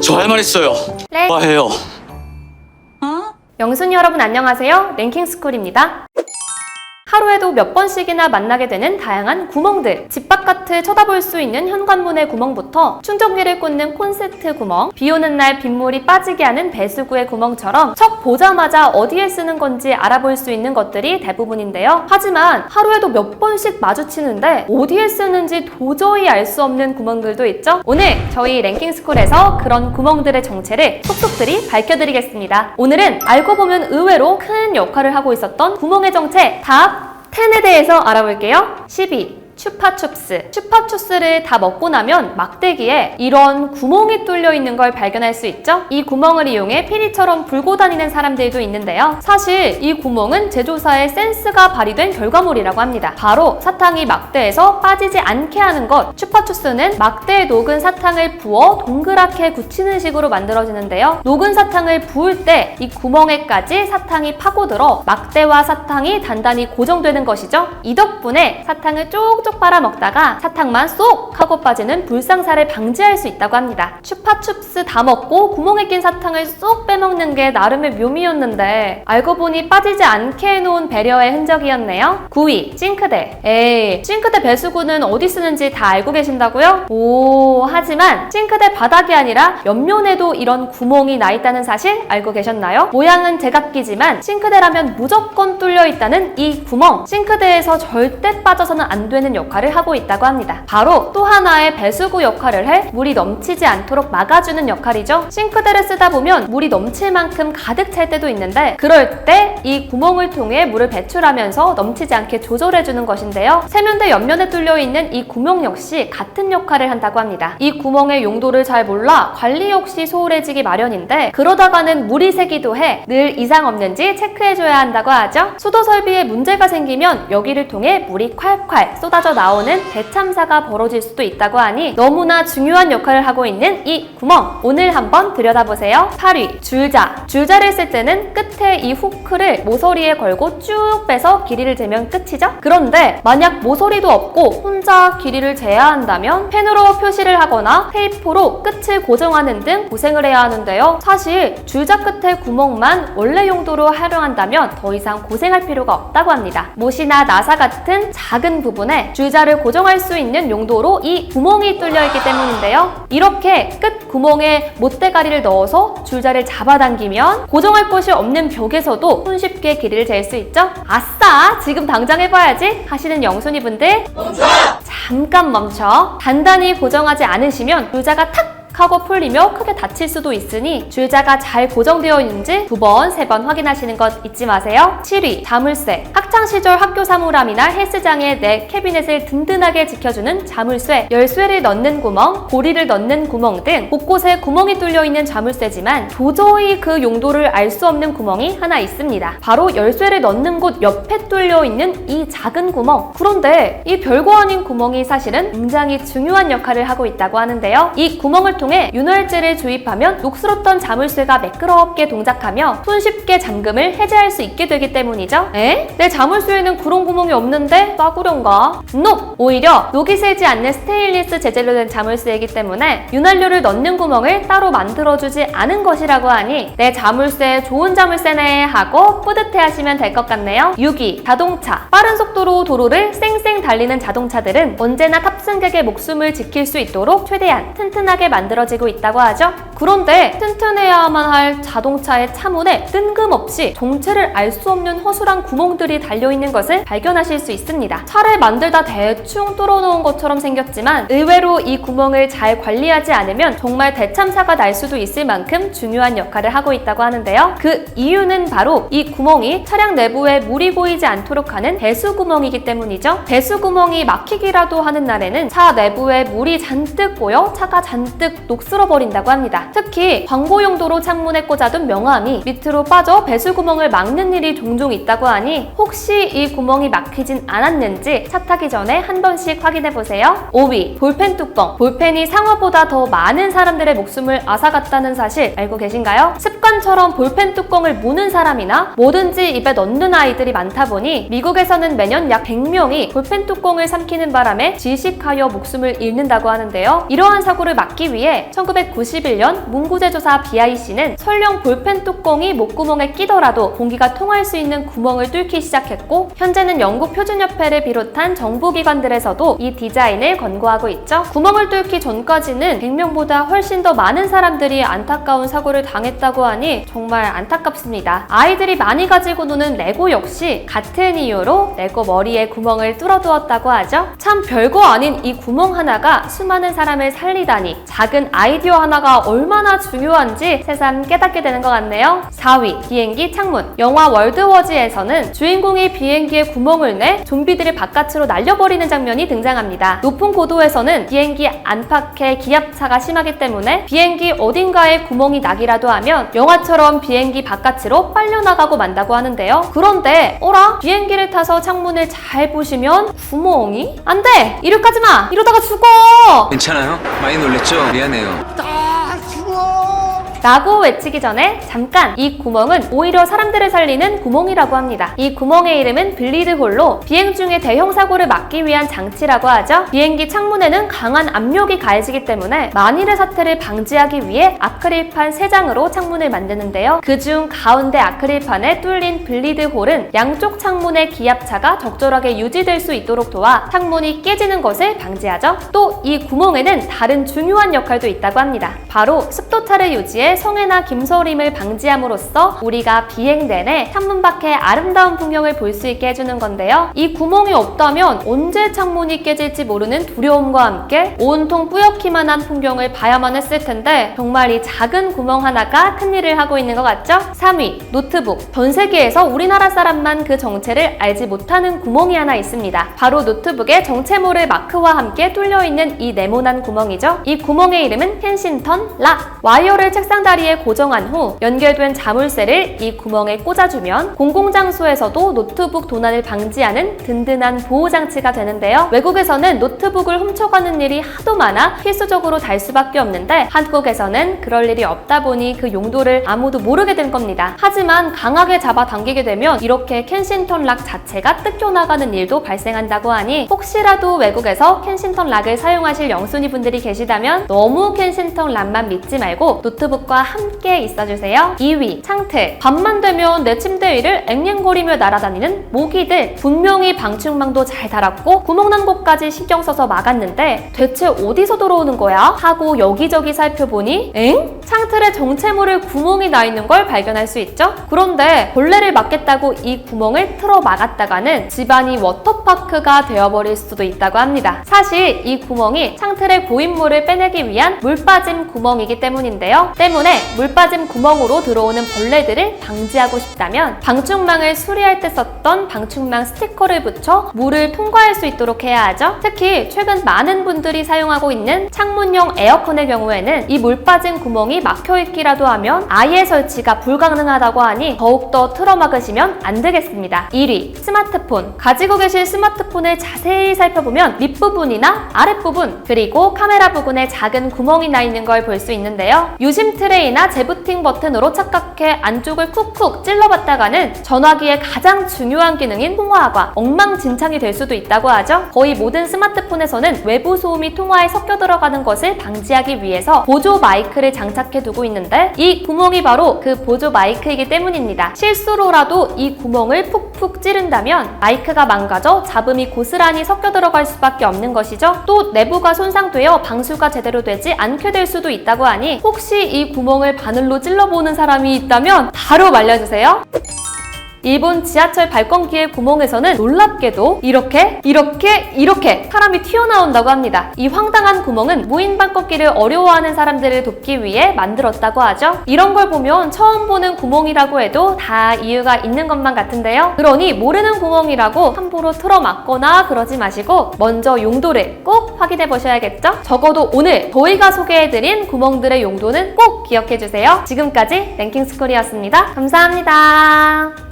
저 할 말 있어요. 네. 해요. 영순이 여러분 안녕하세요. 랭킹스쿨입니다. 하루에도 몇 번씩이나 만나게 되는 다양한 구멍들, 집 바깥을 쳐다볼 수 있는 현관문의 구멍부터 충전기를 꽂는 콘센트 구멍, 비 오는 날 빗물이 빠지게 하는 배수구의 구멍처럼 척 보자마자 어디에 쓰는 건지 알아볼 수 있는 것들이 대부분인데요. 하지만 하루에도 몇 번씩 마주치는데 어디에 쓰는지 도저히 알 수 없는 구멍들도 있죠? 오늘 저희 랭킹스쿨에서 그런 구멍들의 정체를 속속들이 밝혀드리겠습니다. 오늘은 알고 보면 의외로 큰 역할을 하고 있었던 구멍의 정체 탑 10에 대해서 알아볼게요. 12. 추파춥스. 추파춥스를 다 먹고 나면 막대기에 이런 구멍이 뚫려 있는 걸 발견할 수 있죠? 이 구멍을 이용해 피리처럼 불고 다니는 사람들도 있는데요. 사실 이 구멍은 제조사의 센스가 발휘된 결과물이라고 합니다. 바로 사탕이 막대에서 빠지지 않게 하는 것. 추파춥스는 막대에 녹은 사탕을 부어 동그랗게 굳히는 식으로 만들어지는데요. 녹은 사탕을 부을 때 이 구멍에까지 사탕이 파고들어 막대와 사탕이 단단히 고정되는 것이죠. 이 덕분에 사탕을 쪽쪽 빨아먹다가 사탕만 쏙 하고 빠지는 불상사를 방지할 수 있다고 합니다. 추파춥스 다 먹고 구멍에 낀 사탕을 쏙 빼먹는 게 나름의 묘미였는데 알고 보니 빠지지 않게 해놓은 배려의 흔적이었네요. 9위, 싱크대. 에이, 싱크대 배수구는 어디 쓰는지 다 알고 계신다고요? 오, 하지만 싱크대 바닥이 아니라 옆면에도 이런 구멍이 나 있다는 사실 알고 계셨나요? 모양은 제각기지만 싱크대라면 무조건 뚫려 있다는 이 구멍. 싱크대에서 절대 빠져서는 안 되는 역할을 하고 있다고 합니다. 바로 또 하나의 배수구 역할을 해 물이 넘치지 않도록 막아주는 역할이죠. 싱크대를 쓰다 보면 물이 넘칠 만큼 가득 찰 때도 있는데 그럴 때 이 구멍을 통해 물을 배출하면서 넘치지 않게 조절해주는 것인데요. 세면대 옆면에 뚫려 있는 이 구멍 역시 같은 역할을 한다고 합니다. 이 구멍의 용도를 잘 몰라 관리 역시 소홀해지기 마련인데 그러다가는 물이 새기도 해 늘 이상 없는지 체크해줘야 한다고 하죠. 수도 설비에 문제가 생기면 여기를 통해 물이 콸콸 쏟아져 나오는 대참사가 벌어질 수도 있다고 하니 너무나 중요한 역할을 하고 있는 이 구멍 오늘 한번 들여다보세요. 8위, 줄자. 줄자를 쓸 때는 끝에 이 후크를 모서리에 걸고 쭉 빼서 길이를 재면 끝이죠. 그런데 만약 모서리도 없고 혼자 길이를 재야 한다면 펜으로 표시를 하거나 테이프로 끝을 고정하는 등 고생을 해야 하는데요. 사실 줄자 끝의 구멍만 원래 용도로 활용한다면 더 이상 고생할 필요가 없다고 합니다. 못이나 나사 같은 작은 부분에 줄자를 고정할 수 있는 용도로 이 구멍이 뚫려 있기 때문인데요. 이렇게 끝 구멍에 못대가리를 넣어서 줄자를 잡아당기면 고정할 곳이 없는 벽에서도 손쉽게 길이를 잴 수 있죠. 아싸! 지금 당장 해봐야지 하시는 영순이 분들 멈춰! 잠깐 멈춰. 단단히 고정하지 않으시면 줄자가 탁 하고 풀리며 크게 다칠 수도 있으니 줄자가 잘 고정되어 있는지 2번, 3번 확인하시는 것 잊지 마세요. 7위, 자물쇠. 학창시절 학교 사물함이나 헬스장에 내 캐비넷을 든든하게 지켜주는 자물쇠. 열쇠를 넣는 구멍, 고리를 넣는 구멍 등 곳곳에 구멍이 뚫려 있는 자물쇠지만 도저히 그 용도를 알 수 없는 구멍이 하나 있습니다. 바로 열쇠를 넣는 곳 옆에 뚫려 있는 이 작은 구멍. 그런데 이 별거 아닌 구멍이 사실은 굉장히 중요한 역할을 하고 있다고 하는데요. 이 구멍을 통해 윤활제를 주입하면 녹슬었던 자물쇠가 매끄럽게 동작하며 손쉽게 잠금을 해제할 수 있게 되기 때문이죠. 에? 내 자물쇠에는 그런 구멍이 없는데 싸구려인가? NO! 오히려 녹이 새지 않는 스테인리스 재질로 된 자물쇠이기 때문에 윤활유를 넣는 구멍을 따로 만들어주지 않은 것이라고 하니 내 자물쇠 좋은 자물쇠네 하고 뿌듯해 하시면 될 것 같네요. 6위, 자동차. 빠른 속도로 도로를 쌩쌩 달리는 자동차들은 언제나 탑승객의 목숨을 지킬 수 있도록 최대한 튼튼하게 만들어지고 있다고 하죠. 그런데 튼튼해야만 할 자동차의 차문에 뜬금없이 정체를 알 수 없는 허술한 구멍들이 달려있는 것을 발견하실 수 있습니다. 차를 만들다 대충 뚫어놓은 것처럼 생겼지만 의외로 이 구멍을 잘 관리하지 않으면 정말 대참사가 날 수도 있을 만큼 중요한 역할을 하고 있다고 하는데요. 그 이유는 바로 이 구멍이 차량 내부에 물이 고이지 않도록 하는 배수구멍이기 때문이죠. 배수구멍이 막히기라도 하는 날에는 차 내부에 물이 잔뜩 고여 차가 잔뜩 녹슬어 버린다고 합니다. 특히 광고 용도로 창문에 꽂아둔 명암이 밑으로 빠져 배수구멍을 막는 일이 종종 있다고 하니 혹시 혹시 이 구멍이 막히진 않았는지 차 타기 전에 한 번씩 확인해보세요. 5위, 볼펜 뚜껑. 볼펜이 상어보다 더 많은 사람들의 목숨을 앗아갔다는 사실 알고 계신가요? 습관처럼 볼펜 뚜껑을 무는 사람이나 뭐든지 입에 넣는 아이들이 많다 보니 미국에서는 매년 약 100명이 볼펜 뚜껑을 삼키는 바람에 질식하여 목숨을 잃는다고 하는데요. 이러한 사고를 막기 위해 1991년 문구제조사 BIC는 설령 볼펜 뚜껑이 목구멍에 끼더라도 공기가 통할 수 있는 구멍을 뚫기 시작했고, 현재는 영국 표준협회를 비롯한 정부기관들에서도 이 디자인을 권고하고 있죠. 구멍을 뚫기 전까지는 100명보다 훨씬 더 많은 사람들이 안타까운 사고를 당했다고 하니 정말 안타깝습니다. 아이들이 많이 가지고 노는 레고 역시 같은 이유로 레고 머리에 구멍을 뚫어두었다고 하죠. 참 별거 아닌 이 구멍 하나가 수많은 사람을 살리다니, 작은 아이디어 하나가 얼마나 중요한지 새삼 깨닫게 되는 것 같네요. 4위, 비행기 창문. 영화 월드워즈에서는 주인공이 비행기에 구멍을 내 좀비들을 바깥으로 날려버리는 장면이 등장합니다. 높은 고도에서는 비행기 안팎에 기압차가 심하기 때문에 비행기 어딘가에 구멍이 나기라도 하면 영화처럼 비행기 바깥으로 빨려나가고 만다고 하는데요. 그런데 어라? 비행기를 타서 창문을 잘 보시면 구멍이? 안 돼! 이륙하지 마! 이러다가 죽어! 괜찮아요? 많이 놀랬죠? 미안해요. 라고 외치기 전에 잠깐, 이 구멍은 오히려 사람들을 살리는 구멍이라고 합니다. 이 구멍의 이름은 블리드홀로 비행 중에 대형 사고를 막기 위한 장치라고 하죠. 비행기 창문에는 강한 압력이 가해지기 때문에 만일의 사태를 방지하기 위해 아크릴판 3장으로 창문을 만드는데요. 그중 가운데 아크릴판에 뚫린 블리드홀은 양쪽 창문의 기압차가 적절하게 유지될 수 있도록 도와 창문이 깨지는 것을 방지하죠. 또 이 구멍에는 다른 중요한 역할도 있다고 합니다. 바로 습도차를 유지해 성해나 김서림을 방지함으로써 우리가 비행 내내 창문 밖의 아름다운 풍경을 볼 수 있게 해주는 건데요. 이 구멍이 없다면 언제 창문이 깨질지 모르는 두려움과 함께 온통 뿌옇기만 한 풍경을 봐야만 했을 텐데, 정말 이 작은 구멍 하나가 큰일을 하고 있는 것 같죠? 3위, 노트북. 전 세계에서 우리나라 사람만 그 정체를 알지 못하는 구멍이 하나 있습니다. 바로 노트북의 정체모를 마크와 함께 뚫려있는 이 네모난 구멍이죠. 이 구멍의 이름은 켄싱턴 락. 와이어를 책상 다리에 고정한 후 연결된 자물쇠를 이 구멍에 꽂아주면 공공장소에서도 노트북 도난을 방지하는 든든한 보호장치가 되는데요. 외국에서는 노트북을 훔쳐가는 일이 하도 많아 필수적으로 달 수밖에 없는데, 한국에서는 그럴 일이 없다 보니 그 용도를 아무도 모르게 된 겁니다. 하지만 강하게 잡아당기게 되면 이렇게 켄싱턴 락 자체가 뜯겨나가는 일도 발생한다고 하니, 혹시라도 외국에서 켄싱턴 락을 사용하실 영순이 분들이 계시다면 너무 켄싱턴 락만 믿지 말고 노트북과 함께 있어주세요. 2위, 창틀. 밤만 되면 내 침대 위를 앵앵거리며 날아다니는 모기들. 분명히 방충망도 잘 달았고 구멍난 곳까지 신경 써서 막았는데 대체 어디서 들어오는 거야? 하고 여기저기 살펴보니 엥? 창틀에 정체모를 구멍이 나 있는 걸 발견할 수 있죠? 그런데 벌레를 막겠다고 이 구멍을 틀어 막았다가는 집안이 워터파크가 되어버릴 수도 있다고 합니다. 사실 이 구멍이 창틀의 고인물을 빼내기 위한 물빠짐 구멍이기 때문인데요. 때문에 물빠짐 구멍으로 들어오는 벌레들을 방지하고 싶다면 방충망을 수리할 때 썼던 방충망 스티커를 붙여 물을 통과할 수 있도록 해야 하죠. 특히 최근 많은 분들이 사용하고 있는 창문용 에어컨의 경우에는 이 물빠짐 구멍이 막혀있기라도 하면 아예 설치가 불가능하다고 하니 더욱더 틀어 막으시면 안 되겠습니다. 1위, 스마트폰. 가지고 계실 스마트폰을 자세히 살펴보면 밑부분이나 아랫부분, 그리고 카메라 부분에 작은 구멍이 나 있는 걸 볼 수 있는데요. 유심 트레이나 재부팅 버튼으로 착각해 안쪽을 쿡쿡 찔러봤다가는 전화기의 가장 중요한 기능인 통화가 엉망진창이 될 수도 있다고 하죠. 거의 모든 스마트폰에서는 외부 소음이 통화에 섞여 들어가는 것을 방지하기 위해서 보조 마이크를 장착해 두고 있는데, 이 구멍이 바로 그 보조 마이크이기 때문입니다. 실수로라도 이 구멍을 푹푹 찌른다면 마이크가 망가져 잡음이 고스란히 섞여 들어갈 수밖에 없는 것이죠. 또 내부가 손상되어 방수가 제대로 되지 않게 될 수도 있다고 하니 혹시 이 구멍을 바늘로 찔러보는 사람이 있다면 바로 말려주세요. 일본 지하철 발권기의 구멍에서는 놀랍게도 이렇게 사람이 튀어나온다고 합니다. 이 황당한 구멍은 무인 발권기를 어려워하는 사람들을 돕기 위해 만들었다고 하죠. 이런 걸 보면 처음 보는 구멍이라고 해도 다 이유가 있는 것만 같은데요. 그러니 모르는 구멍이라고 함부로 틀어막거나 그러지 마시고 먼저 용도를 꼭 확인해 보셔야겠죠? 적어도 오늘 저희가 소개해드린 구멍들의 용도는 꼭 기억해주세요. 지금까지 랭킹스쿨이었습니다. 감사합니다.